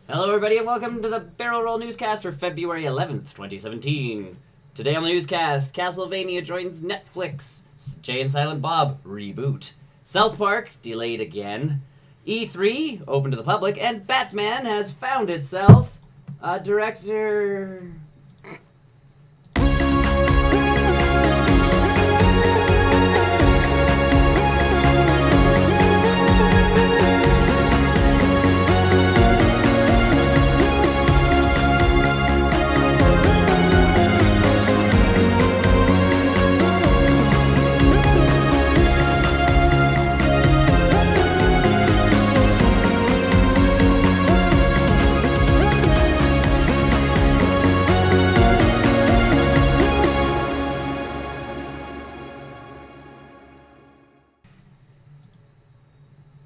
Hello, everybody, and welcome to the Barrel Roll Newscast for February 11th, 2017. Today on the newscast, Castlevania joins Netflix, Jay and Silent Bob reboot, South Park delayed again, E3 open to the public, and Batman has found itself a director.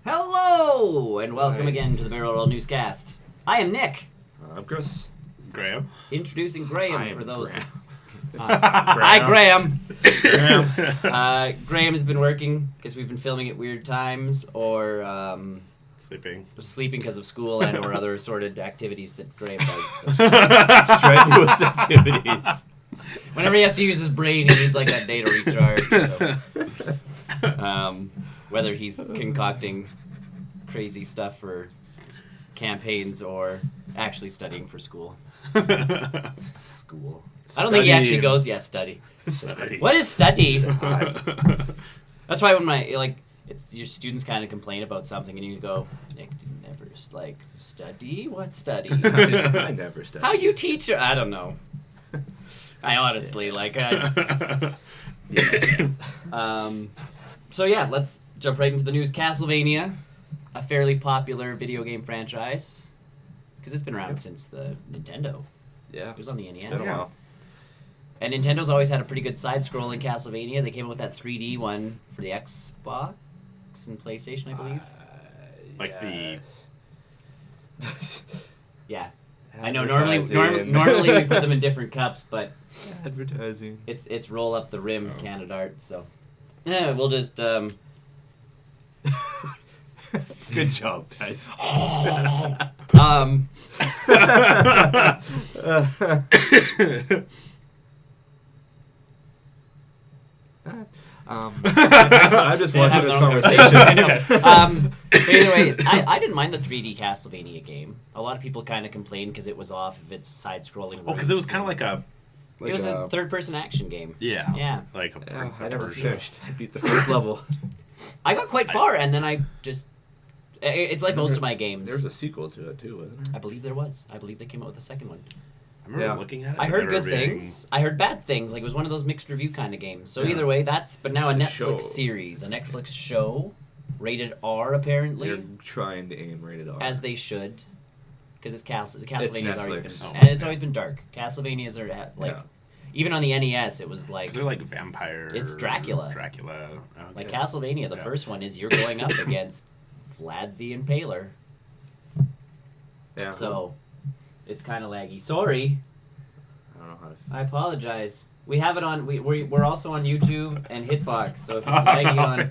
Hello, and welcome again to the Barrel Roll Newscast. I am Nick. I'm Chris. Graham. Introducing Graham for those. Graham. Hi, Graham. Graham has been working because we've been filming at weird times or Sleeping because of school and or other assorted activities that Graham does. strenuous activities. Whenever he has to use his brain, he needs like that data recharge. So. Whether he's concocting crazy stuff for campaigns or actually studying for school. School. I don't think he actually goes, study. Study. What is study? That's why when it's your students kind of complain about something and you go, Nick, do you never, study? What study? I never study. How you teach? I don't know. I honestly, So yeah, let's jump right into the news. Castlevania, a fairly popular video game franchise, because it's been around since the Nintendo. Yeah. It was on the NES. Been a while. And Nintendo's always had a pretty good side-scrolling Castlevania. They came up with that 3D one for the Xbox and PlayStation, I believe. Yeah. I know normally we put them in different cups, but advertising. It's roll up the rim Canada art, so yeah, we'll just Good job, guys. I'm just watching this conversation. I know. But either way, I didn't mind the 3D Castlevania game. A lot of people kind of complained because it was off of its side-scrolling. Oh, because it was kind of like a. It was a third-person action game. Yeah. Yeah. Like a I never finished. I beat the first level. I got quite far, and then I just. It's like most of my games. There was a sequel to it too, wasn't there? I believe there was. I believe they came out with a second one. I remember looking at it. I heard good things. I heard bad things. Like it was one of those mixed review kind of games. So either way, but now a Netflix series, a Netflix show, rated R apparently. They're trying to aim rated R. As they should, because Castlevania's always been, it's always been dark. Castlevanias are even on the NES, it was like they're like vampire. It's Dracula. Okay. Like Castlevania, the first one is you're going up against Vlad the Impaler. Yeah. So. It's kind of laggy. Sorry. I don't know how to. I apologize. We have it on. We're also on YouTube and Hitbox. So if it's laggy on,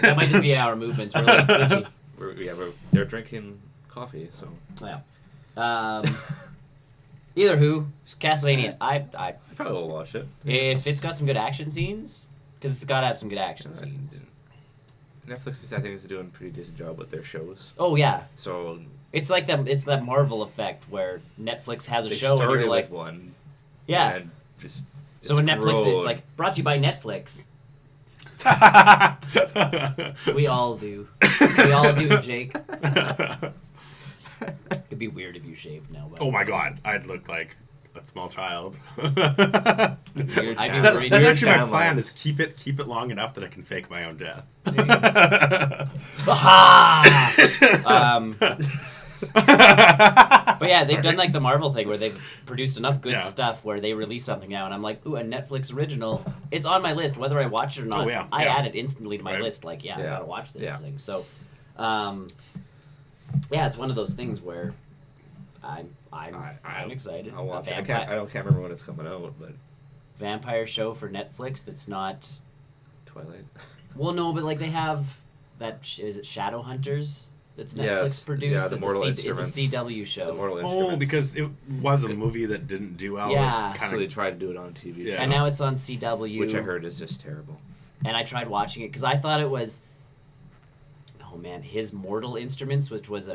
that might just be our movements. We're like twitchy. They're drinking coffee, so. Yeah. Either who, Castlevania. I probably will watch it if it's got some good action scenes, because it's got to have some good action scenes. Netflix, I think, is doing a pretty decent job with their shows. Oh yeah. So. It's like that. It's that Marvel effect where Netflix has a show and you're like, one. Yeah. And just. So when Netflix, it's like brought to you by Netflix. We all do. We all do, Jake. It'd be weird if you shaved now. Oh my god, I'd look like a small child. That's actually my plan: is keep it long enough that I can fake my own death. But yeah, they've done like the Marvel thing where they've produced enough good stuff where they release something now, and I'm like, ooh, a Netflix original. It's on my list, whether I watch it or not. I add it instantly to my list. Like, I gotta watch this thing. So, it's one of those things where I'm excited. I'll watch it. I can't remember when it's coming out, but vampire show for Netflix that's not Twilight. Well, no, but like they have that is it Shadowhunters? It's Netflix produced. The Mortal it's a Instruments. CW show. The Mortal Instruments. Oh, because it was a movie that didn't do well. Yeah. So they tried to do it on TV. Yeah. And now it's on CW. Which I heard is just terrible. And I tried watching it because I thought it was, oh man, his Mortal Instruments, which was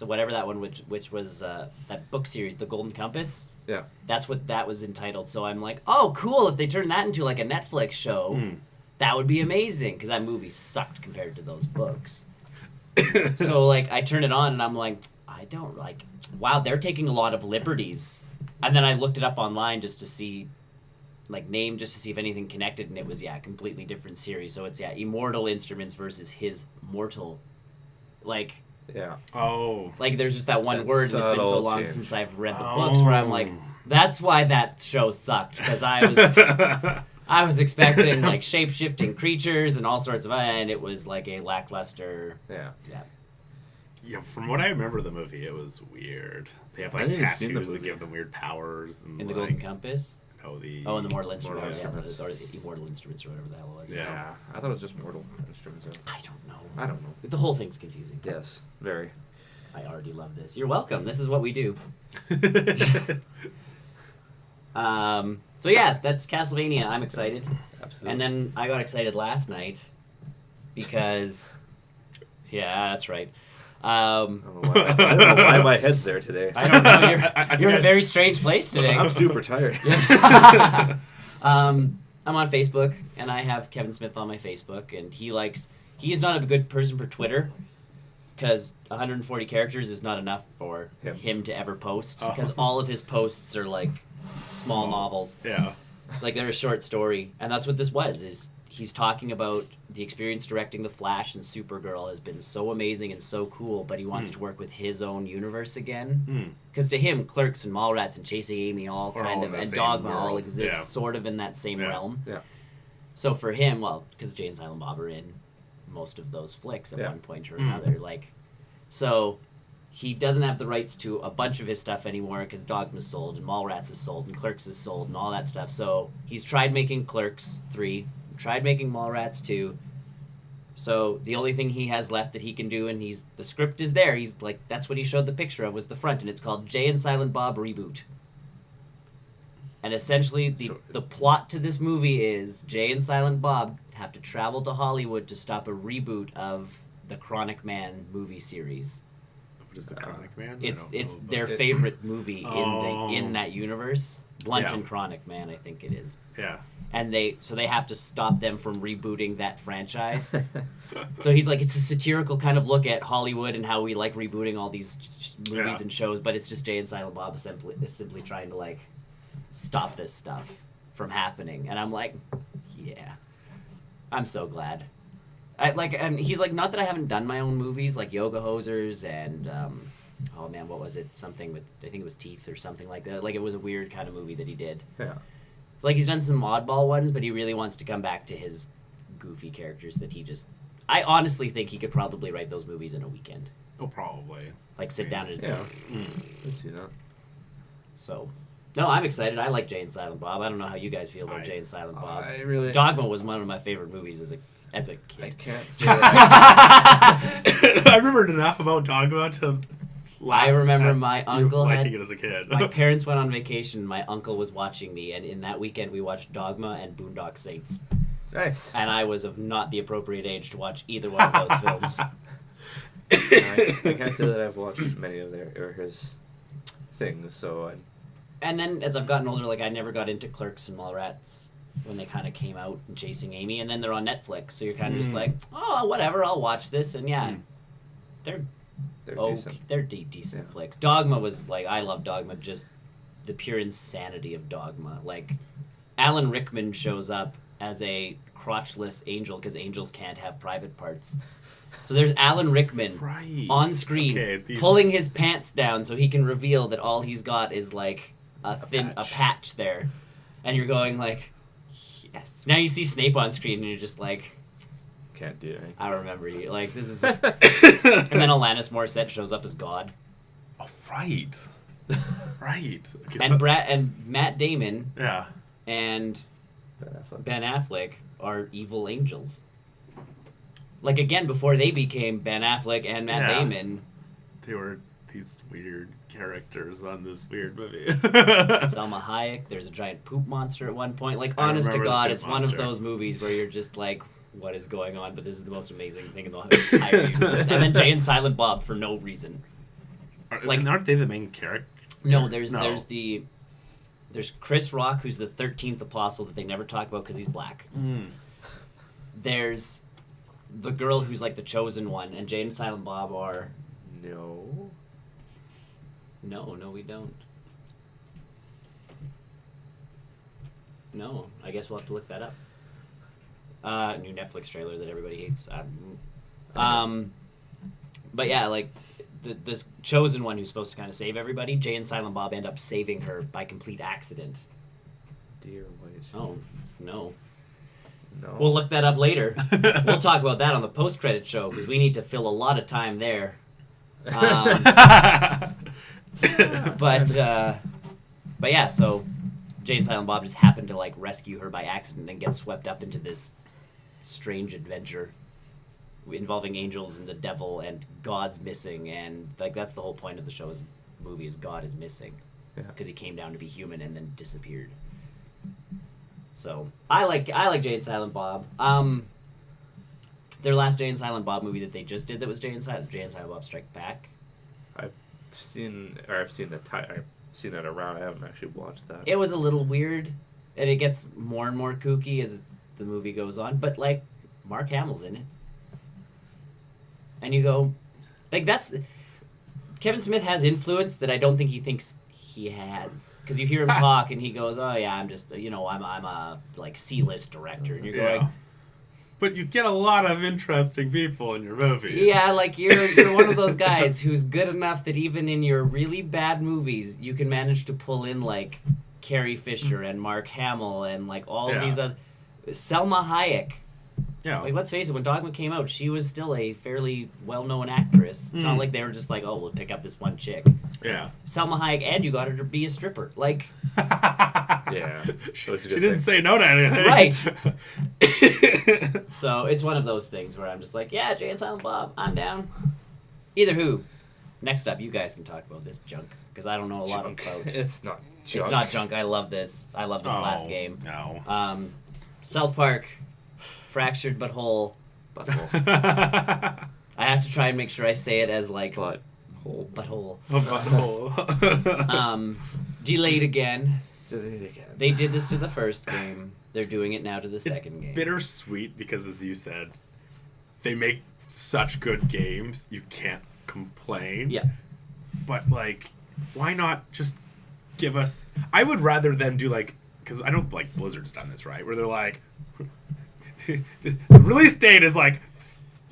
whatever that one, which was that book series, The Golden Compass. Yeah. That's what that was entitled. So I'm like, oh, cool. If they turn that into like a Netflix show, that would be amazing. Because that movie sucked compared to those books. So like I turn it on and I'm like, I don't like. Wow, they're taking a lot of liberties. And then I looked it up online just to see, just to see if anything connected, and it was completely different series. So it's Immortal Instruments versus his Mortal, Yeah. Oh. there's just that one word, and it's been so long change. since I've read the books where I'm like, that's why that show sucked, because I was expecting shape-shifting creatures and all sorts of, and it was like a lackluster. Yeah. Yeah, from what I remember of the movie, it was weird. They have I didn't see the tattoos that movie. give them weird powers. And In the Golden Compass? No, in the Mortal Instruments. Mortal Instruments. Or the Immortal Instruments or whatever the hell it was. Yeah. I thought it was just Mortal Instruments. I don't know. I don't know. The whole thing's confusing. Yes, very. I already love this. You're welcome. This is what we do. So yeah, that's Castlevania. I'm excited. Absolutely. And then I got excited last night because, yeah, that's right. I don't know why my head's there today. I don't know. You're in a very strange place today. I'm super tired. I'm on Facebook, and I have Kevin Smith on my Facebook, and he's not a good person for Twitter, because 140 characters is not enough for him to ever post, because all of his posts are small novels. Yeah. They're a short story, and that's what this was, he's talking about the experience directing The Flash and Supergirl has been so amazing and so cool, but he wants to work with his own universe again. Because to him, Clerks and Mallrats and Chasing Amy and Dogma all exist sort of in that same realm. Yeah. So for him, because Jay and Silent Bob are in most of those flicks at one point or another, so he doesn't have the rights to a bunch of his stuff anymore because Dogma's sold and Mallrats is sold and Clerks is sold and all that stuff. So he's tried making Clerks 3, tried making Mallrats 2. So the only thing he has left that he can do, and the script is there. He's that's what he showed the picture of was the front, and it's called Jay and Silent Bob Reboot. And essentially the plot to this movie is Jay and Silent Bob have to travel to Hollywood to stop a reboot of the Chronic Man movie series. What is the Chronic Man? It's their favorite movie in that universe. Blunt and Chronic Man, I think it is. Yeah. And they have to stop them from rebooting that franchise. So he's it's a satirical kind of look at Hollywood and how we like rebooting all these movies and shows, but it's just Jay and Silent Bob is simply trying to stop this stuff from happening. And I'm yeah, I'm so glad. And he's not that I haven't done my own movies like Yoga Hosers and oh man, what was it? Something with, I think it was teeth or something like that. It was a weird kind of movie that he did. Yeah. He's done some oddball ones, but he really wants to come back to his goofy characters that I honestly think he could probably write those movies in a weekend. Oh, probably. Sit down and Let's see that. So, no, I'm excited. I like Jay and Silent Bob. I don't know how you guys feel about Jay and Silent Bob. I really... Dogma was one of my favorite movies as a kid. I can't say that. I remembered enough about Dogma to laugh. I remember at my you uncle liking it as a kid. My parents went on vacation. My uncle was watching me, and in that weekend we watched Dogma and Boondock Saints. Nice. And I was of not the appropriate age to watch either one of those films. I can't say that I've watched many of his things, so... And then as I've gotten older, I never got into Clerks and Mallrats when they kind of came out and Chasing Amy, and then they're on Netflix, so you're kind of just oh, whatever, I'll watch this, and they're decent. They're decent flicks. Dogma was I love Dogma, just the pure insanity of Dogma. Alan Rickman shows up as a crotchless angel because angels can't have private parts. So there's Alan Rickman on screen pulling his pants down so he can reveal that all he's got is a patch there, and you're going yes. Now you see Snape on screen and you're just can't do it. I remember you. This is and then Alanis Morissette shows up as God. Oh, right. Right. Okay, And and Matt Damon yeah. and Ben Affleck are evil angels. like again before they became Ben Affleck and Matt Damon. They were these weird characters on this weird movie. Selma Hayek. There's a giant poop monster at one point. Like, honest to God, it's one of those movies where you're just like, what is going on? But this is the most amazing thing in the entire universe. And then Jay and Silent Bob for no reason. Like, aren't they the main character? No, there's Chris Rock, who's the 13th apostle that they never talk about because he's black. There's the girl who's like the chosen one, and Jay and Silent Bob are... No, we don't. No, I guess we'll have to look that up. New Netflix trailer that everybody hates. But yeah, like this chosen one who's supposed to kind of save everybody, Jay and Silent Bob end up saving her by complete accident. Dear, what is she? Oh, no. No. We'll look that up later. We'll talk about that on the post-credit show because we need to fill a lot of time there. But yeah, so Jay and Silent Bob just happen to like rescue her by accident and get swept up into this strange adventure involving angels and the devil, and God's missing, and like that's the whole point of the movie is God is missing because he came down to be human and then disappeared. So I like Jay and Silent Bob. Their last Jay and Silent Bob movie that they just did that was Jay and Silent Bob Strike Back. I've seen it around. I haven't actually watched that. It was a little weird, and it gets more and more kooky as the movie goes on. But like, Mark Hamill's in it, and you go, like Kevin Smith has influence that I don't think he thinks he has, because you hear him talk and he goes, "Oh yeah, I'm just I'm a like C-list director," and you're going. But you get a lot of interesting people in your movies. Yeah, like you're one of those guys who's good enough that even in your really bad movies, you can manage to pull in like Carrie Fisher and Mark Hamill and like all of these other... Selma Hayek. Yeah. Like, let's face it, when Dogma came out, she was still a fairly well-known actress. It's not like they were just like, oh, we'll pick up this one chick. Yeah. Selma Hayek, and you got her to be a stripper. Like... Yeah. She didn't say no to anything. Right. So it's one of those things where I'm just like, yeah, Jay and Silent Bob, I'm down. Either who. Next up, you guys can talk about this junk, because I don't know a lot about... It's not junk. It's not junk. I love this. I love this last game. No. South Park, fractured but whole. Butthole. I have to try and make sure I say it as like... Butthole. Butthole. Butthole. Delayed again. Delayed again. They did this to the first game. They're doing it now to the second game. It's bittersweet because, as you said, they make such good games, you can't complain. Yeah. But, like, why not just give us... I would rather them do, like... Because I know, like, Blizzard's done this, right? Where they're like... the release date is, like,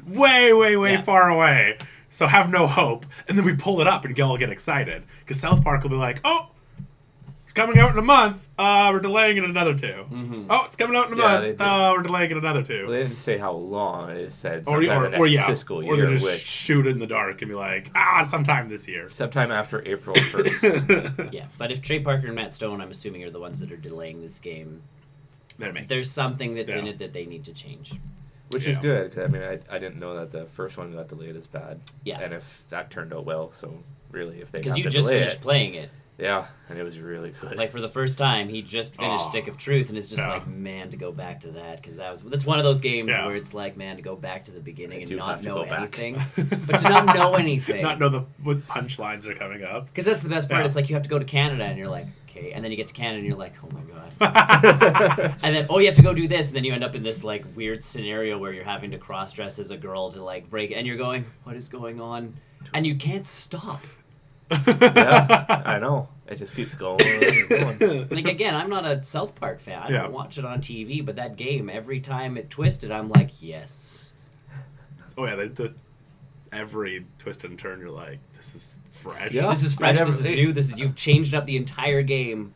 way far away. So have no hope. And then we pull it up and all get excited. Because South Park will be like, oh... It's coming out in a month. We're delaying it another 2. Mm-hmm. Oh, it's coming out in a month. We're delaying it another 2. Well, they didn't say how long. It said sometime the next fiscal year. Or they just shoot in the dark and be like, sometime this year. Sometime after April 1st. Yeah, but if Trey Parker and Matt Stone, I'm assuming, are the ones that are delaying this game, there's something that's in it that they need to change. Which is good, because I mean, I didn't know that the first one got delayed as bad. Yeah. And if that turned out well, so really, if they because you just finished playing it. Yeah, and it was really good. Like, for the first time, he just finished Stick of Truth, and it's just like, man, to go back to that, because that's one of those games where it's like, man, to go back to the beginning and not know anything. But to not know anything. Not know what punchlines are coming up. Because that's the best part. It's like, you have to go to Canada, and you're like, okay. And then you get to Canada, and you're like, oh my god. And then, you have to go do this, and then you end up in this, like, weird scenario where you're having to cross-dress as a girl to, like, break, and you're going, what is going on? And you can't stop. Yeah, I know. It just keeps going and going. Like, again, I'm not a South Park fan. I don't watch it on TV, but that game, every time it twisted, I'm like, yes. Oh, yeah, every twist and turn, you're like, this is fresh. Yeah. This is fresh, this is new, you've changed up the entire game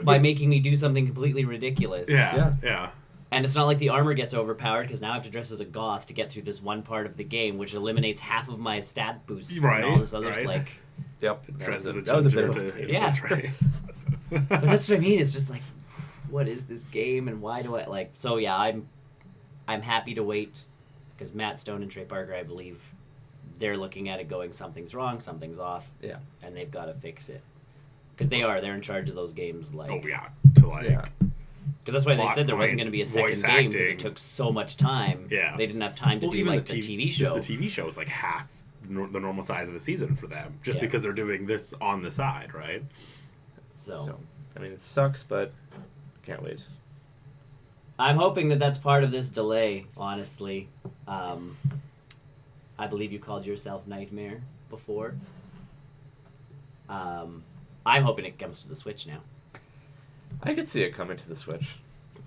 by making me do something completely ridiculous. Yeah. And it's not like the armor gets overpowered, because now I have to dress as a goth to get through this one part of the game, which eliminates half of my stat boosts and all this other, like... Yep. That was a bit of a... But that's what I mean, it's just like, what is this game, and why do I... Like, so yeah, I'm happy to wait, because Matt Stone and Trey Parker, I believe, they're looking at it going, something's wrong, something's off, Yeah. and they've got to fix it. Because they're in charge of those games, like... Oh, yeah. To, like... Yeah. Because that's why they plot said there wasn't point, going to be a second voice game, because acting. it took so much time. Yeah. They didn't have time to do, even like, the TV show. The TV show is like half the normal size of a season for them, just Yeah. because they're doing this on the side, right? So, I mean, it sucks, but can't wait. I'm hoping that that's part of this delay, honestly. I believe you called yourself Nightmare before. I'm hoping it comes to the Switch now. I could see it coming to the Switch.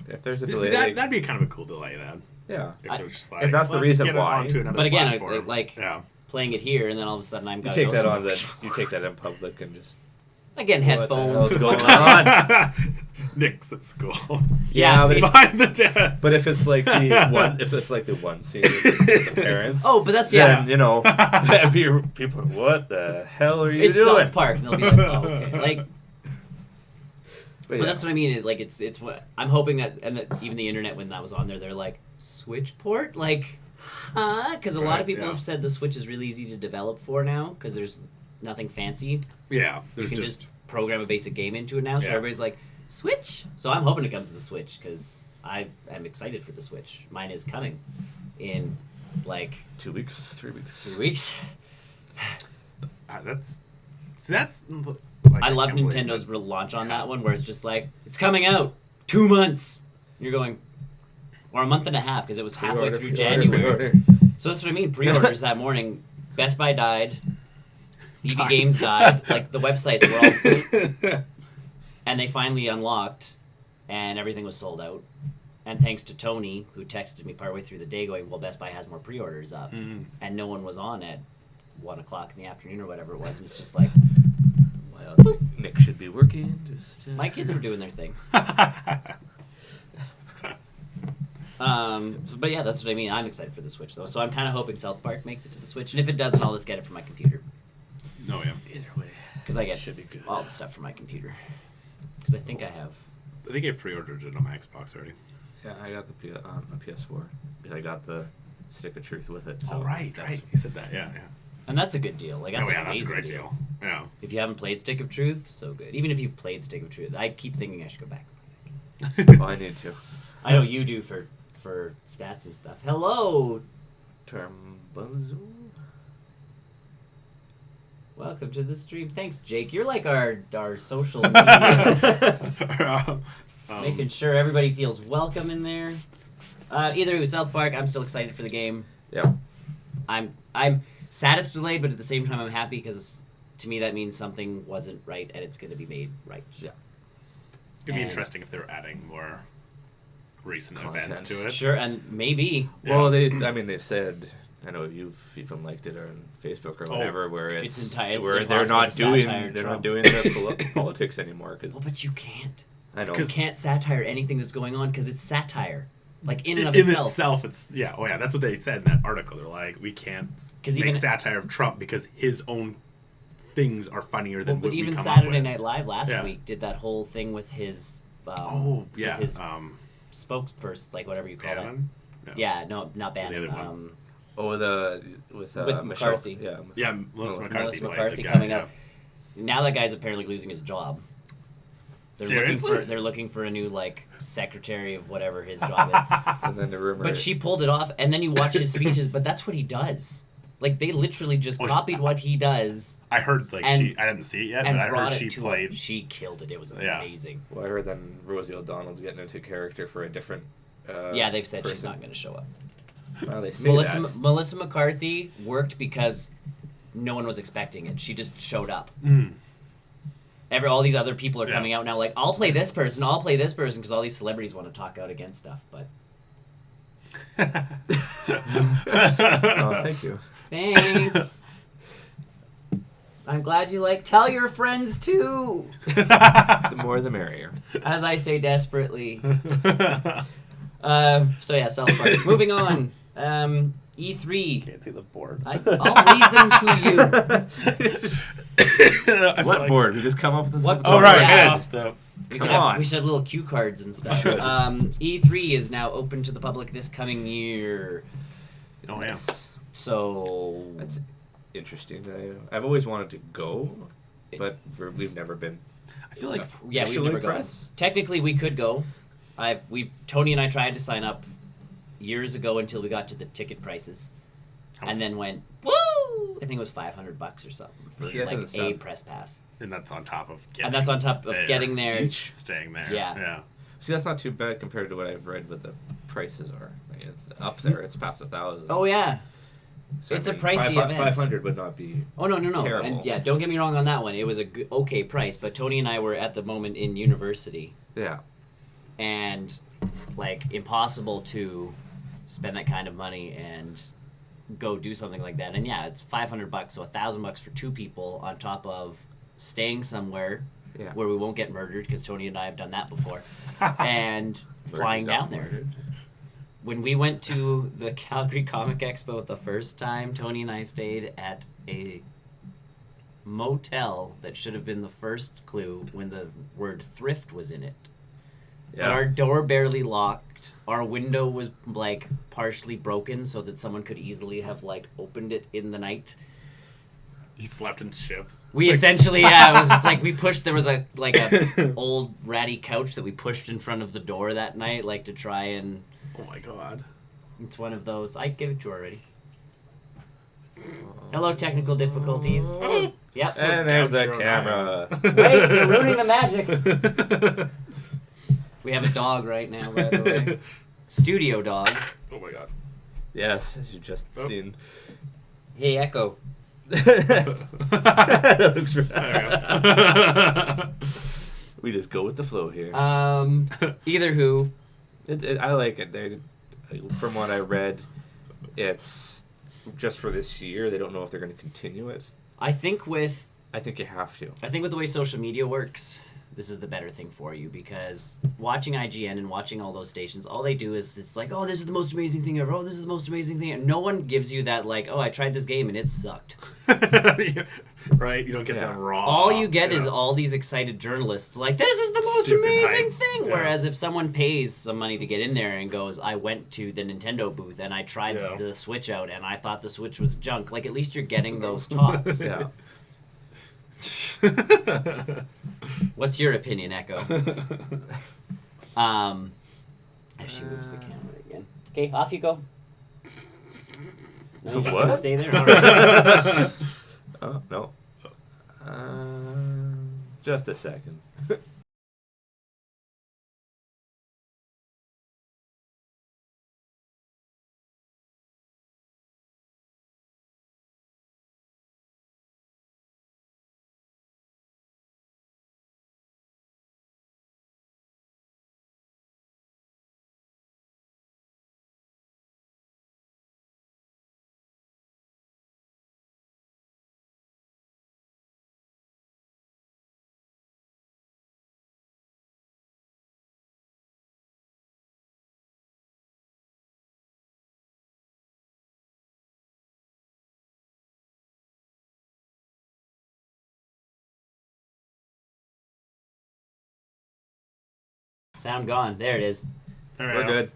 If there's a See, delay, that'd be kind of a cool delay, then. yeah. If, they're just like, if that's the let's reason get it why. onto another But again, platform. Yeah. playing it here, and then all of a sudden I'm You going take that on you take that in public and just again, What the hell's headphones. going on? Nick's at school. Yeah, but see- Behind the desk. But if it's like the one scene with the parents, Oh, but that's, then people are, what the hell are you it's doing? South Park, and they'll be like, oh, okay. Like, But, but that's what I mean. It's what I'm hoping that, and that even the internet when that was on there, they're like, Switch port, like, huh? Because a lot of Right, people yeah. have said the Switch is really easy to develop for now because there's nothing fancy. yeah, You there's can just program a basic game into it now, so Yeah. everybody's like, Switch. So I'm hoping it comes to the Switch because I am excited for the Switch. Mine is coming in like 2 weeks, 3 weeks. 3 weeks. that's like, I love can't believe Nintendo's that. launch on that one where it's just like, it's coming out 2 months. You're going, or a month and a half because it was halfway Pre-order, through pre-order, January. pre-order. So that's what I mean. Pre-orders that morning. Best Buy died. EB Games died. Like the websites were all, and they finally unlocked, and everything was sold out. And thanks to Tony, who texted me partway through the day, going, "Well, Best Buy has more pre-orders up," and no one was on at 1 o'clock in the afternoon or whatever it was. And it's just like, Well, Nick should be working. Just, my kids were doing their thing. But yeah, that's what I mean. I'm excited for the Switch though, so I'm kind of hoping South Park makes it to the Switch, and if it doesn't, I'll just get it for my computer No, yeah. Either way, because I get should be good. all the stuff for my computer. Because I think I have. I think I pre-ordered it on my Xbox already. Yeah, I got the PS4 because I got the Stick of Truth with it. So Oh, right. that's- You said that, yeah. And that's a good deal. Like that's Oh, an yeah, that's a amazing great deal. Yeah. If you haven't played Stick of Truth, so good. Even if you've played Stick of Truth, I keep thinking I should go back. Oh, I need to. I know you do for stats and stuff. Hello, Termbuzzo? welcome to the stream. Thanks, Jake. You're like our social media, making sure everybody feels welcome in there. Either way, South Park. I'm still excited for the game. Yeah. I'm sad it's delayed, but at the same time, I'm happy because to me that means something wasn't right and it's going to be made right. Yeah. It'd be And- interesting if they were adding more recent Content. events to it. Sure, and maybe Well, they said, I know you've even liked it on Facebook or whatever, where it's where impossible they're to not doing satire they're Trump. not doing the politics anymore. Cause Well, but you can't. I know. You can't satire anything that's going on because it's satire. Like in and of In itself. itself, it's that's what they said in that article. They're like, we can't 'Cause make even- satire of Trump because his own things are funnier Well, than but what we even come Saturday up with. Night Live last Yeah. week did that whole thing with his Oh yeah, with his spokesperson, like whatever you call Bannon? No. it. Yeah, no, not The Bannon. other one. with With Michelle, McCarthy. Yeah. Yeah, Melissa McCarthy. Melissa played McCarthy the guy, coming yeah. up. Now that guy's apparently losing his job. Seriously? They're looking for a new like secretary of whatever his job is. And then the rumor. But she pulled it off, and then you watch his speeches. But that's what he does. Like they literally just Oh, copied what he does I heard like And- I didn't see it yet, and but I brought heard it she to played. him. She killed it. It was Yeah. amazing. Well, I heard then Rosie O'Donnell's getting into character for a different. Yeah, they've said she's person. not going to show up. Well, they say that. Melissa McCarthy worked because no one was expecting it. She just showed up. Mm. All these other people are Yeah. coming out now like, I'll play this person, because all these celebrities want to talk out against stuff. But Oh, thank you. thanks. I'm glad you like. Tell your friends too. The more the merrier. As I say desperately. So yeah, South Park. Moving on. E3. Can't see the board. I'll read them to you. What board? We just come up with this. What Oh board? right, Yeah. good. We Come could have- on. we should have little cue cards and stuff. E3 is now open to the public this coming year. Oh yeah. So That's interesting. I've always wanted to go, but we've never been. I feel like we've never gone. Technically, we could go. Tony and I tried to sign up years ago until we got to the ticket prices, and then went woo. I think it was $500 or something for a press pass. And that's on top of getting there, staying there. Yeah. See, that's not too bad compared to what I've read. What the prices are. Like, it's up there. It's past 1,000. Oh yeah. So it's a pricey event. 500 would not be. Oh no. Terrible. And yeah, don't get me wrong on that one. It was a okay price, but Tony and I were at the moment in university. Yeah. And impossible to spend that kind of money and go do something like that. And yeah, it's $500, so $1,000 for two people on top of staying somewhere where we won't get murdered, because Tony and I have done that before, and flying down there. Murdered. When we went to the Calgary Comic Expo the first time, Tony and I stayed at a motel that should have been the first clue when the word thrift was in it. Yeah. But our door barely locked. Our window was partially broken so that someone could easily have opened it in the night. You slept in shifts. We essentially, it was just we pushed, there was a old ratty couch that we pushed in front of the door that night, to try and... Oh my god. It's one of those. I gave it to you already. Hello, technical difficulties. Yep. And there's the camera. Wait, you're ruining the magic. We have a dog right now, by the way. Studio dog. Oh my god. Yes, as you just seen. Hey, Echo. That looks right. We just go with the flow here. Either who. I like it. From what I read, it's just for this year. They don't know if they're going to continue it. I think you have to. I think with the way social media works, this is the better thing for you, because watching IGN and watching all those stations, all they do is it's oh, this is the most amazing thing ever. Oh, this is the most amazing thing ever. No one gives you that oh, I tried this game and it sucked. Right? You don't get that raw. All you get is all these excited journalists this is the most amazing thing. Yeah. Whereas if someone pays some money to get in there and goes, I went to the Nintendo booth and I tried the Switch out and I thought the Switch was junk, at least you're getting those talks. Yeah. What's your opinion, Echo? As she moves the camera again. Okay, off you go. No, you're just gonna stay there? All right. Oh, no. Just a second. Sound gone. There it is. We're good.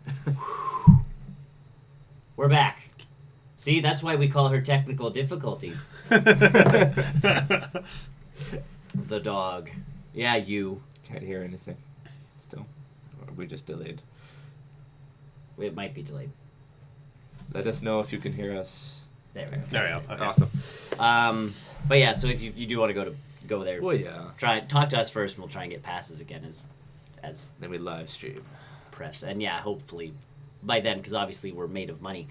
We're back. See, that's why we call her technical difficulties. The dog. Yeah, you. Can't hear anything. Still. Or we just delayed. It might be delayed. Let us know if you can hear us. There we go. There we go. Okay. Awesome. But yeah, so if you do want to go there, well, yeah. Talk to us first, and we'll try and get passes again as then we live stream press. And yeah, hopefully by then, because obviously we're made of money,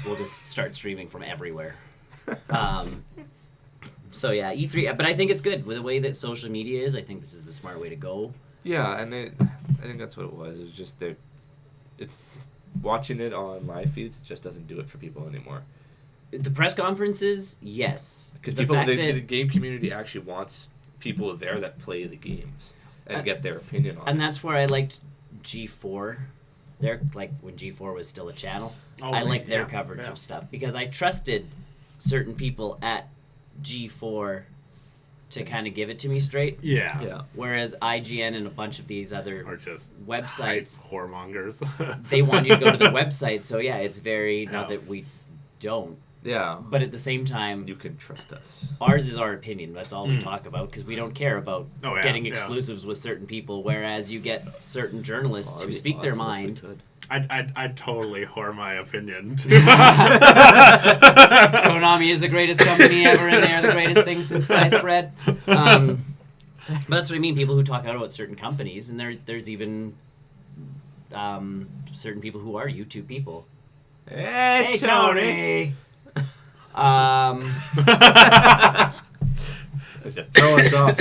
we'll just start streaming from everywhere. So yeah, E3, but I think it's good with the way that social media is. I think this is the smart way to go. Yeah, and I think that's what it was. It was just that it's watching it on live feeds just doesn't do it for people anymore. The press conferences, yes, because the game community actually wants people there that play the games and get their opinion on it. And that's where I liked G4. Their when G4 was still a channel. I liked their coverage of stuff because I trusted certain people at G4 to kind of give it to me straight. Yeah. Yeah. Whereas IGN and a bunch of these other Or just websites, whoremongers. they want you to go to their website. So yeah, it's very not that we don't, Yeah. but at the same time, You can trust us. ours is our opinion. That's all we talk about because we don't care about Oh, yeah, getting yeah. exclusives with certain people. Whereas you get certain journalists Oh, who it'd be speak their awesome if we mind. could. I'd totally whore my opinion. Konami is the greatest company ever, and they are the greatest thing since sliced bread. But that's what I mean. People who talk out about certain companies, and there's even certain people who are YouTube people. Hey, Tony. Just throw us off.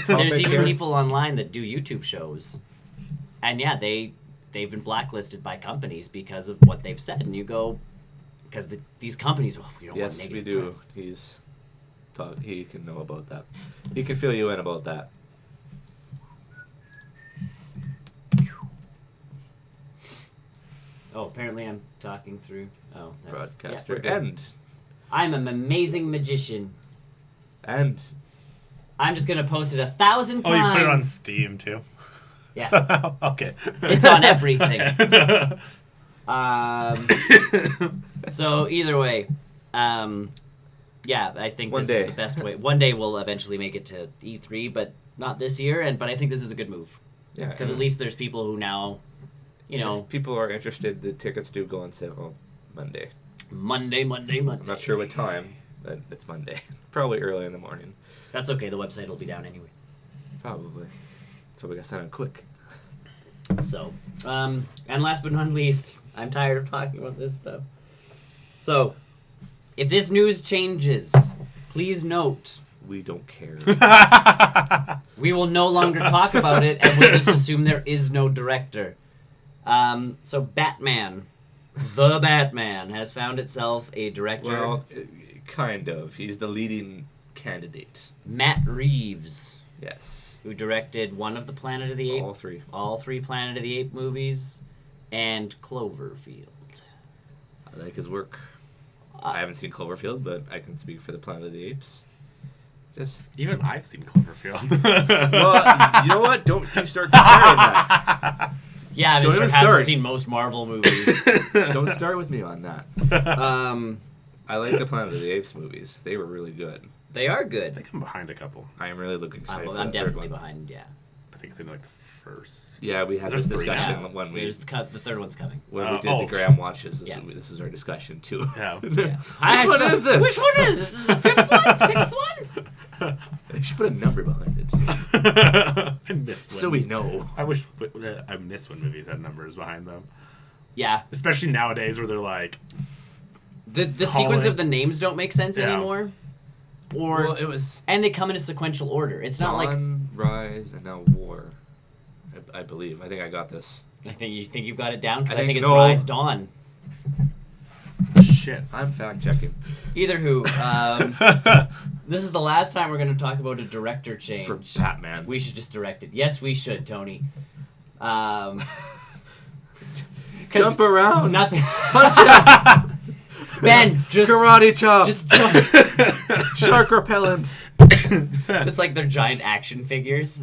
There's even people online that do YouTube shows, and yeah, they've been blacklisted by companies because of what they've said. And you go, because these companies, we don't want Yes, negative we do. press. He can know about that. He can fill you in about that. Oh, apparently I'm talking through. Oh, that's, Broadcaster. yeah, we're good. I'm an amazing magician. And I'm just gonna post it 1,000 Oh, times. you put it on Steam too. Yeah. Somehow. Okay. It's on everything. So either way, yeah, I think One this day. is the best way. One day we'll eventually make it to E3, but not this year. But I think this is a good move yeah, because at least there's people who now, if people are interested, the tickets do go on sale Monday. Monday. I'm not sure what time, but it's Monday. Probably early in the morning. That's okay. The website will be down anyway. Probably. So we got to send it quick. So, and last but not least, I'm tired of talking about this stuff. So, if this news changes, please note We don't care. we will no longer talk about it, and we'll just assume there is no director. So Batman, the Batman, has found itself a director. Well, kind of. He's the leading candidate. Matt Reeves, Yes. who directed one of the Planet of the Apes, All three. 3 Planet of the Apes movies, and Cloverfield. I like his work. I haven't seen Cloverfield, but I can speak for the Planet of the Apes. Just Even I've seen Cloverfield. well, you know what? Don't you start comparing that. Yeah, Don't Mr. even hasn't start. seen most Marvel movies. Don't start with me on that. I like the Planet of the Apes movies. They were really good. They are I good. think I'm behind a couple. I am really looking excited for I'm the third definitely one. behind, yeah. I think it's in like the first. Yeah, we had Is there this 3 discussion now? when The third one's coming. we did oh, the okay. Graham watches. This is our discussion too. Yeah. Yeah. Which one is this? Which one is this? Is this the 5th one? 6th one? They should put a number behind it, I missed one. so we know. I wish I miss when movies had numbers behind them, Yeah. especially nowadays where they're like, The Call sequence it. of the names don't make sense Yeah. anymore. Or Well, it was and they come in a sequential order. It's not like Dawn, Rise, and now War. I believe. I think I got this. I think you've got it down because I I think think it's no. Rise Dawn. shit. I'm fact checking Either who. This is the last time we're going to talk about a director change. for Batman. We should just direct it. Yes, we should, Tony. 'Cause Jump around. Nothing. Punch him. Ben, just Karate chop. just jump. Shark repellent. Just like they're giant action figures.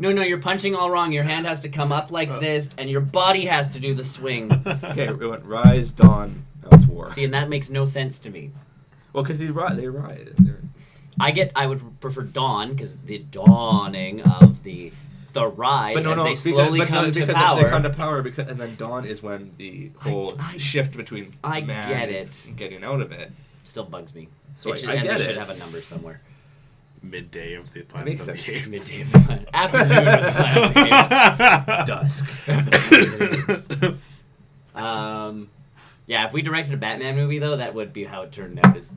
No, you're punching all wrong. Your hand has to come up like this, and your body has to do the swing. Okay, we went Rise, Dawn. Now it's War. See, and that makes no sense to me. Well, because they rise. I would prefer Dawn, because the dawning of the rise But no, as no, they because, slowly come to because power. they come to power, and then Dawn is when the whole shift between I man get is it. getting out of it. Still bugs me. So It should, I and get they it. should have a number somewhere. Midday of the Makes Planet of sense. the Apes. Midday of the planet. Afternoon of the planet of the apes. Dusk. Yeah, if we directed a Batman movie, though, that would be how it turned out. Is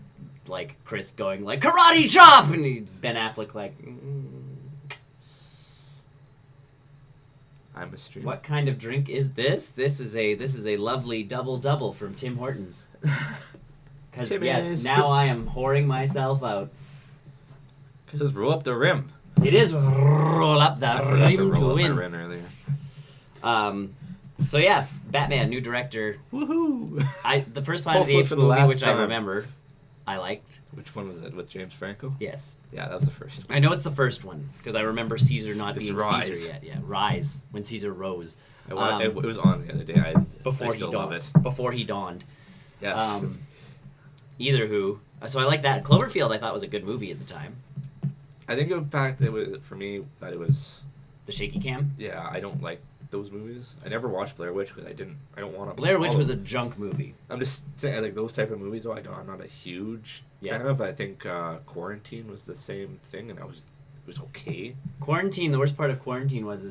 like Chris going like karate chop, and Ben Affleck like. I'm a streamer. What kind of drink is this? This is a lovely double from Tim Hortons. Because yes, Timmy's. now I am whoring myself out. Just roll up the rim. It is roll up the I forgot to rim roll to up my win. rim earlier. So yeah, Batman, new director. Woohoo! The first Planet of the Hopefully Apes for the movie, last which I time. remember, I liked. Which one was it? With James Franco? Yes. Yeah, that was the first one. I know it's the first one because I remember Caesar not It's being Rise. Caesar yet. Yeah, Rise, when Caesar rose. It was on the other day. I Before still he love dawned. it. Before he dawned. Yes. Either who. So I like that. Cloverfield I thought was a good movie at the time. I think in fact it was for me that it was. The shaky cam. Yeah, I don't like those movies. I never watched Blair Witch because I don't want to. Blair Witch was a junk movie. I'm just saying, like those type of movies. I'm not a huge fan of. I think Quarantine was the same thing, and it was okay. Quarantine. The worst part of Quarantine was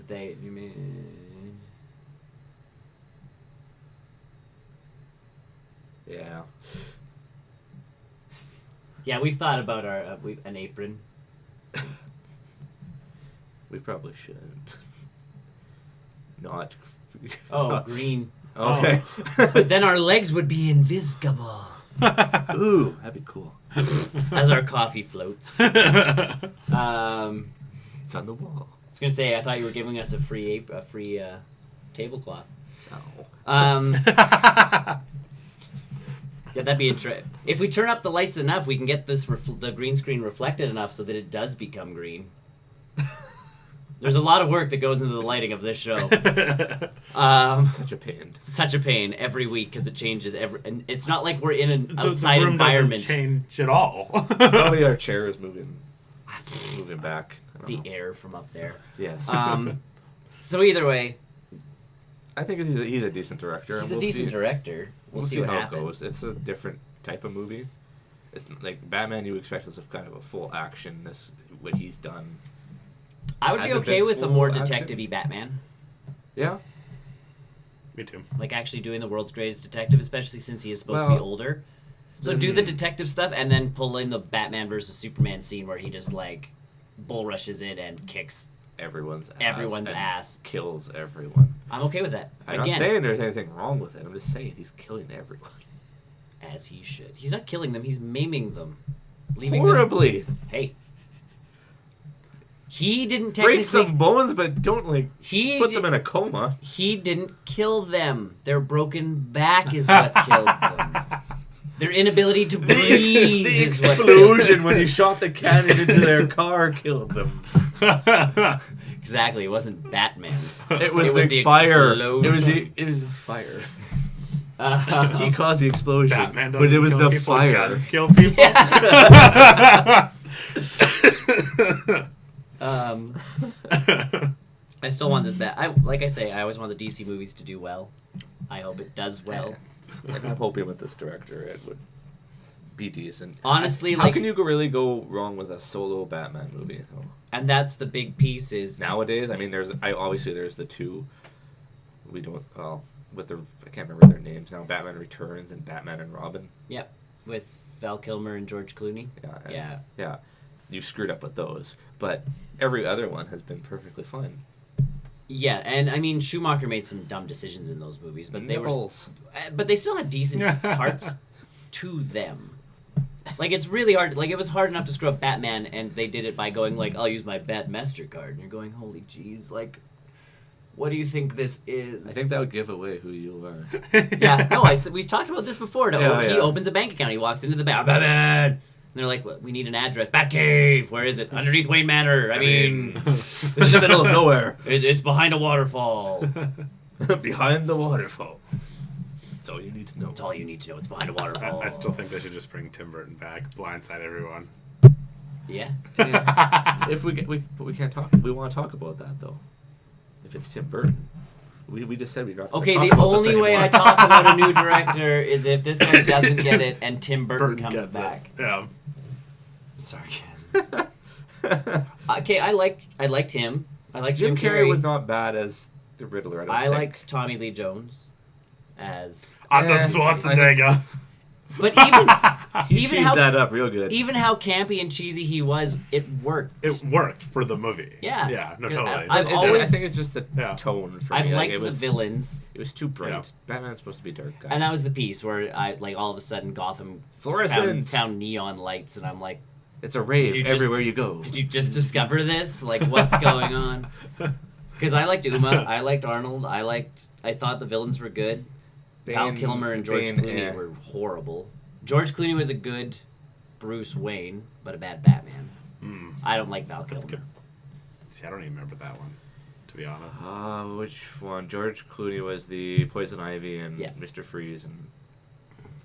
Yeah. Yeah, we've thought about an apron. We probably shouldn't. Not. Oh, green. Okay. But then our legs would be invisible Ooh, that'd be cool. as our coffee floats. It's on the wall. I was gonna say I thought you were giving us a free tablecloth. Oh. Yeah, that'd be interesting. If we turn up the lights enough, we can get this the green screen reflected enough so that it does become green. There's a lot of work that goes into the lighting of this show. Such a pain. Such a pain every week because it changes and it's not like we're in an So outside the room environment. doesn't change at all. Probably our chair is moving back. I don't The know. air from up there. Yes. So either way, I think he's a decent director. he's and a we'll decent see, director. We'll see what how happens. it goes. It's a different type of movie. It's like Batman. You expect as kind of a full action. What he's done. I would be Has it okay been with a full more action? detective-y Batman. Yeah. Me too. Like actually doing the world's greatest detective, especially since he is supposed to be Well, older. So do the detective stuff and then pull in the Batman versus Superman scene where he just like bull rushes in and kicks Everyone's everyone's and ass. kills everyone. I'm okay with that. I'm Again, not saying there's anything wrong with it. I'm just saying he's killing everyone. as he should. He's not killing them, he's maiming them. Leaving Horribly. them. Hey. He didn't Break technically some bones, but don't put them in a coma. He didn't kill them. Their broken back is what killed them. Their inability to breathe The is what killed explosion when he shot the cannon into their car killed them. Exactly, it wasn't Batman. It was the the fire. explosion. It was the fire. Uh, He caused the explosion, Batman but doesn't it was kill the people, fire. guns kill people. I still want this like I say, I always want the DC movies to do well. I hope it does well. And I'm hoping with this director it would be decent. Honestly, how like, can you really go wrong with a solo Batman movie? Though? and that's the big piece is Nowadays, I mean, obviously there's the two. We don't I can't remember their names now. Batman Returns and Batman and Robin. Yep, with Val Kilmer and George Clooney. Yeah. You screwed up with those, but every other one has been perfectly fine. Yeah, and I mean Schumacher made some dumb decisions in those movies, but they still had decent parts to them. Like it's really hard. Like it was hard enough to screw up Batman, and they did it by going like, "I'll use my Bat Mastercard," and you're going, "Holy jeez!" Like, what do you think this is? I think that would give away who you are. Yeah, no, we've talked about this before. He opens a bank account. He walks into the Batman. And they're like, we need an address. Batcave! Where is it? Underneath Wayne Manor. I mean... It's in the middle of nowhere. It's behind a waterfall. Behind the waterfall. That's all you need to know. That's all you need to know. It's behind a waterfall. I still think they should just bring Tim Burton back, blindside everyone. Yeah. If we can't talk. We want to talk about that, though. If it's Tim Burton. We just said we're not Okay, talk the about this only way anymore. I talk about a new director is if this guy doesn't get it and Tim Burton comes gets back. It. Yeah. Sarcasm. Okay, I liked him. I liked Jim Carrey was not bad as the Riddler. I don't think. liked Tommy Lee Jones as... Arnold Schwarzenegger. But He even cheesed how that up real good. even how campy and cheesy he was, it worked. It worked for the movie. Yeah. Yeah, no, 'Cause totally. I've I always- think it's just the Yeah. tone for I've me. liked it the was, villains, It was too bright. Yeah. Batman's supposed to be a dark guy. and that was the piece where I like all of a sudden Gotham Fluorescent. found neon lights, and I'm like, It's a rave You just- everywhere you go. did you just discover this? Like, what's going on? Because I liked Uma, I liked Arnold, I thought the villains were good. Val Kilmer and George Clooney were horrible. George Clooney was a good Bruce Wayne, but a bad Batman. Mm. I don't like Val That's Kilmer. good. See, I don't even remember that one, to be honest. Which one? George Clooney was the Poison Ivy and Yeah. Mr. Freeze, and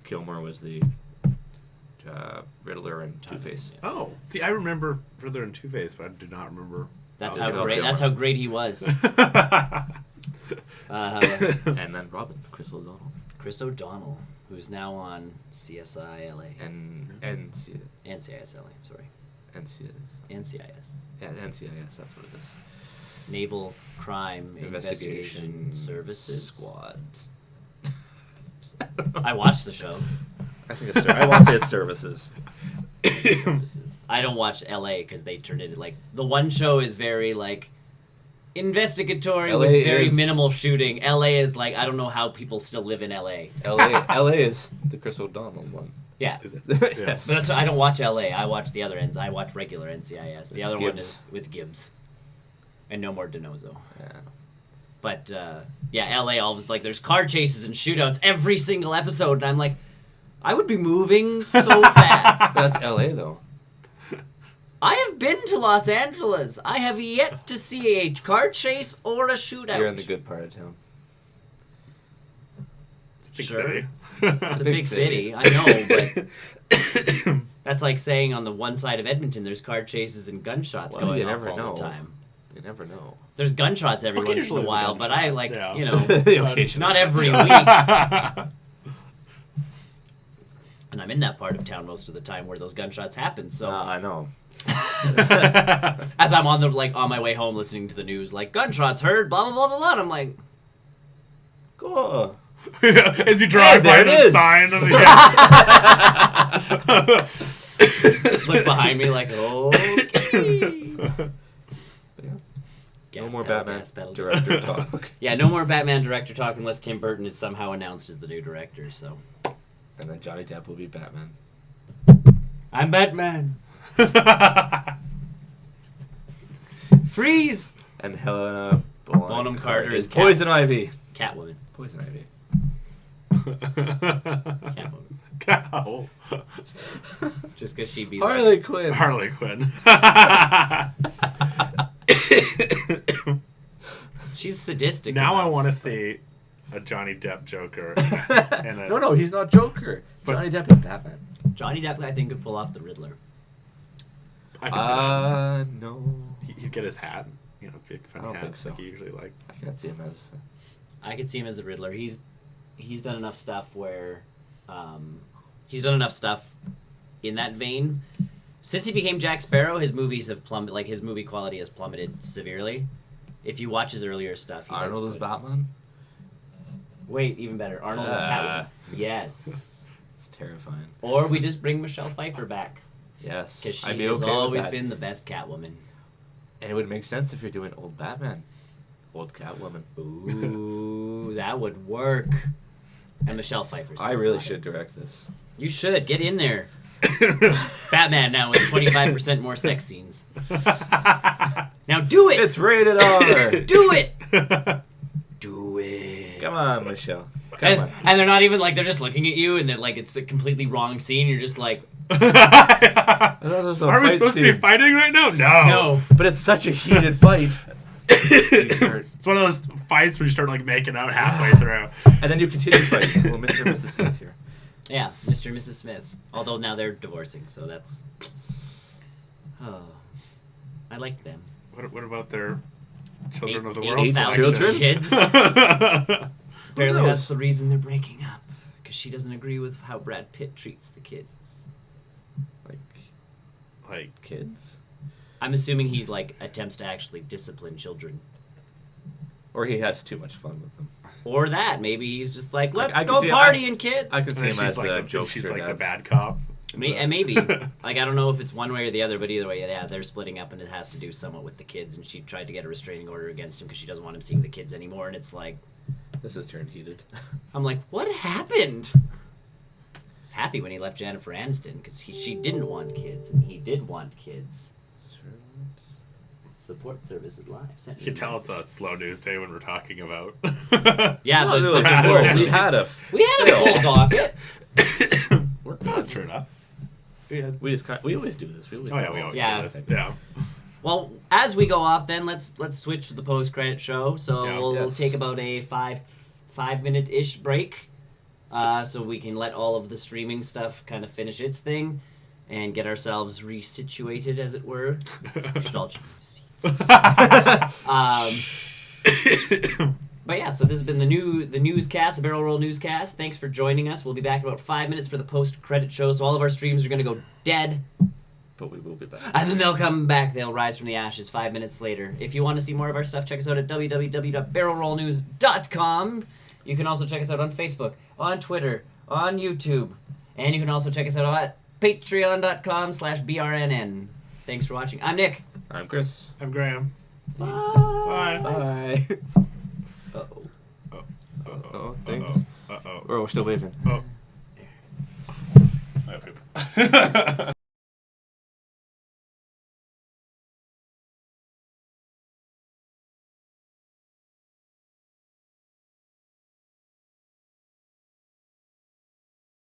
Kilmer was the Riddler and Two-Face. Yeah. Oh, see, I remember Riddler and Two-Face, but I do not remember. That's Val how great. Kilmer. That's how great he was. And then Robin, Chris O'Donnell. Chris O'Donnell, who's now on CSI LA And NCIS LA. Sorry, NCIS. NCIS. Yeah, NCIS, that's what it is. Naval Crime Investigation Services Squad. I watched the show. I think it's. I want to say it's services. I don't watch LA because they turned it like the one show is very like investigatory LA with very is- minimal shooting. LA is like I don't know how people still live in LA. LA is the Chris O'Donnell one. Yeah. Is it? Yes. So that's I don't watch LA. I watch the other ends. I watch regular NCIS. The other one Gibbs. is with Gibbs, and no more Denozo. Yeah. But yeah, LA always like there's car chases and shootouts every single episode, and I'm like, I would be moving so fast. So that's LA though. I have been to Los Angeles. I have yet to see a car chase or a shootout. You're in the good part of town. Big Sure. city. It's a big city. I know, but that's like saying on the one side of Edmonton, there's car chases and gunshots Well, going you off never all know. the time. You never know. There's gunshots every once in Occasionally a the while, but I gunshot, like, yeah. you know, Occasionally. not every week. And I'm in that part of town most of the time where those gunshots happen. So I know. as I'm on my way home listening to the news, like gunshots heard, blah blah blah blah blah, and I'm like, Cool. As you drive Hey, by there it the is. sign of the look behind me like, okay. Yeah. No Gas more pedal, Batman gas pedal. director talk. Yeah, no more Batman director talk unless Tim Burton is somehow announced as the new director. So And then Johnny Depp will be Batman. I'm Batman. Freeze. And Helena Bonham Carter is Poison Ivy. Catwoman. Poison Ivy. Catwoman. Cow. Just because she'd be Harley Quinn. Harley Quinn. she's sadistic. Now I enough. want to see a Johnny Depp Joker. And a, No, he's not Joker. But- Johnny Depp is Batman. Johnny Depp, I think, could pull off the Riddler. I can see that. No. He'd get his hat. You know, big I funny don't hat think so. like he usually likes. I can't see him as. I could see him as the Riddler. He's done enough stuff where he's done enough stuff in that vein. Since he became Jack Sparrow, his movies have plummeted. Like his movie quality has plummeted severely. If you watch his earlier stuff, he does Arnold is good. Batman? Wait, even better. Arnold is Catwoman. Yes. It's terrifying. Or we just bring Michelle Pfeiffer back Yes. because she I'd be has okay with always that. been the best Catwoman. And it would make sense if you're doing old Batman. Old Catwoman. Ooh, that would work. And Michelle Pfeiffer's I still really hot. should direct this. You should get in there. Batman now with 25% more sex scenes. Now do it. It's rated R! Do it. Do it. Come on, Michelle. Come on. And they're not even like they're just looking at you and they're like it's a completely wrong scene. You're just like Are Are we supposed to be fighting right now? No. no. But it's such a heated fight. It's one of those fights where you start like making out halfway through. And then you continue fighting. Well, Mr. and Mrs. Smith here. Yeah, Mr. and Mrs. Smith. Although now they're divorcing, so that's. Oh, I like them. What about their Children of the 8,000 World? children? kids. Children? Apparently knows? that's the reason they're breaking up because she doesn't agree with how Brad Pitt treats the kids. Like, like kids? I'm assuming he like attempts to actually discipline children. Or he has too much fun with them. Or that. Maybe he's just like, let's I can go see- partying, kids. I can and see then him she's as like a the, jokester. she's like the dad. bad cop. And maybe. Like, I don't know if it's one way or the other, but either way, yeah, they're splitting up and it has to do somewhat with the kids. And she tried to get a restraining order against him because she doesn't want him seeing the kids anymore. And it's like, This has turned heated. I'm like, what happened? I was happy when he left Jennifer Aniston because she didn't want kids and he did want kids. Support services live. Sent me You can a tell it's message. a slow news day when we're talking about. Yeah, Not the really divorce. slow. We had a We had a full docket. We're That's true enough. Yeah. We always do this. We always Oh yeah, we always Yeah. do this. Yeah. Well, as we go off, then let's switch to the post-credit show. So Yeah. we'll Yes. take about a 5-minute-ish break, so we can let all of the streaming stuff kind of finish its thing, and get ourselves resituated, as it were. We should all change seats. But yeah, so this has been the newscast, the Barrel Roll newscast. Thanks for joining us. We'll be back in about 5 minutes for the post-credit show. So all of our streams are going to go dead. But we will be back. And then they'll come back. They'll rise from the ashes 5 minutes later. If you want to see more of our stuff, check us out at www.barrelrollnews.com. You can also check us out on Facebook, on Twitter, on YouTube. And you can also check us out at patreon.com/BRNN. Thanks for watching. I'm Nick. I'm Chris. I'm Graham. Bye. Bye. Uh-oh. Oh, thanks. Uh-oh. We're still waving. Oh. I poop.